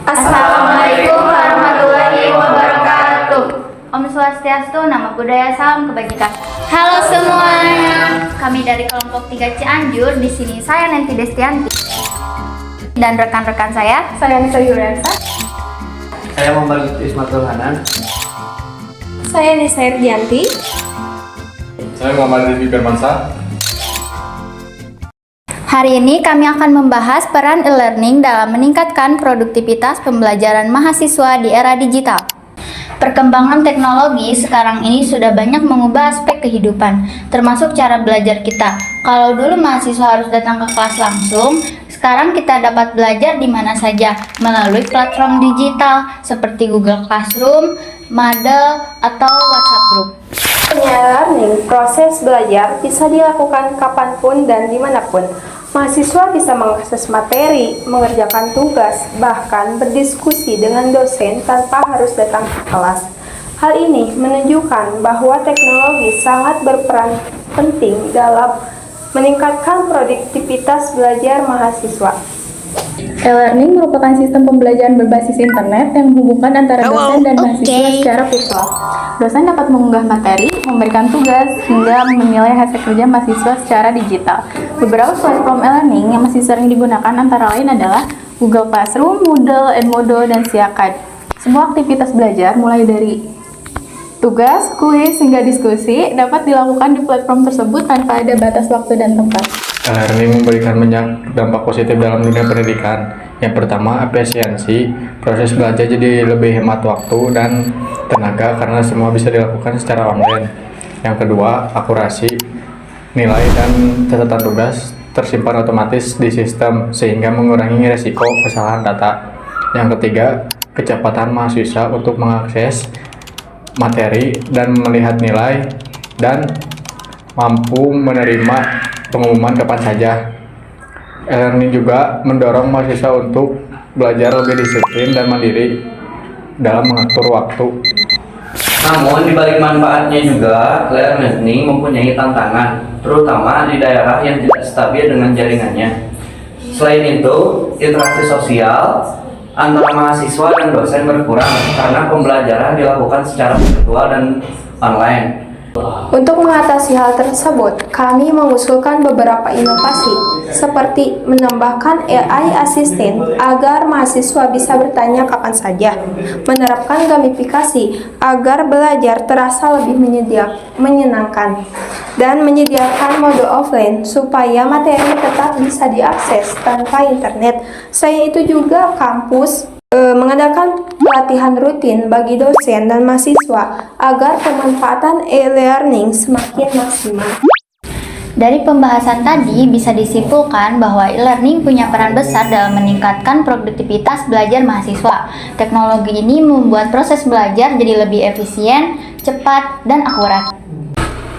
Assalamualaikum warahmatullahi wabarakatuh. Om Swastiastu, Namo Buddhaya, salam kebajikan. Halo semuanya, kami dari kelompok 3 Cianjur. Di sini saya Nanti Destianti dan rekan-rekan saya Nisa Yuliansa. Saya Muhammad Ismatul Hanan. Saya Nisa Erdianti. Saya Muhammad Rizky Firmansyah. Hari ini kami akan membahas peran e-learning dalam meningkatkan produktivitas pembelajaran mahasiswa di era digital. Perkembangan teknologi sekarang ini sudah banyak mengubah aspek kehidupan, termasuk cara belajar kita. Kalau dulu mahasiswa harus datang ke kelas langsung, sekarang kita dapat belajar di mana saja melalui platform digital seperti Google Classroom, Moodle, atau WhatsApp Group. E-learning, proses belajar bisa dilakukan kapanpun dan dimanapun. Mahasiswa bisa mengakses materi, mengerjakan tugas, bahkan berdiskusi dengan dosen tanpa harus datang ke kelas. Hal ini menunjukkan bahwa teknologi sangat berperan penting dalam meningkatkan produktivitas belajar mahasiswa. E-learning merupakan sistem pembelajaran berbasis internet yang menghubungkan antara dosen dan mahasiswa secara virtual. Dosen dapat mengunggah materi, memberikan tugas, hingga menilai hasil kerja mahasiswa secara digital. Beberapa platform e-learning yang masih sering digunakan antara lain adalah Google Classroom, Moodle, Edmodo, dan Siakad. Semua aktivitas belajar, mulai dari tugas, kuis, hingga diskusi, dapat dilakukan di platform tersebut tanpa ada batas waktu dan tempat. E-learning memberikan banyak dampak positif dalam dunia pendidikan. Yang pertama, efisiensi. Proses belajar jadi lebih hemat waktu dan tenaga karena semua bisa dilakukan secara online. Yang kedua, akurasi. Nilai dan catatan tugas tersimpan otomatis di sistem sehingga mengurangi risiko kesalahan data. Yang ketiga, kecepatan mahasiswa untuk mengakses materi dan melihat nilai dan mampu menerima pengumuman kapan saja. E-learning juga mendorong mahasiswa untuk belajar lebih disiplin dan mandiri dalam mengatur waktu. Namun di balik manfaatnya juga, e-learning mempunyai tantangan, terutama di daerah yang tidak stabil dengan jaringannya. Selain itu, interaksi sosial antara mahasiswa dan dosen berkurang karena pembelajaran dilakukan secara virtual dan online. Untuk mengatasi hal tersebut, kami mengusulkan beberapa inovasi, seperti menambahkan AI Assistant agar mahasiswa bisa bertanya kapan saja, menerapkan gamifikasi agar belajar terasa lebih menyenangkan, dan menyediakan mode offline supaya materi tetap bisa diakses tanpa internet. Selain itu juga kampus mengadakan pelatihan rutin bagi dosen dan mahasiswa agar pemanfaatan e-learning semakin maksimal. Dari pembahasan tadi bisa disimpulkan bahwa e-learning punya peran besar dalam meningkatkan produktivitas belajar mahasiswa. Teknologi ini membuat proses belajar jadi lebih efisien, cepat, dan akurat.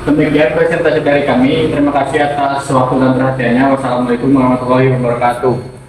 Demikian presentasi dari kami. Terima kasih atas waktu dan perhatiannya. Wassalamualaikum warahmatullahi wabarakatuh.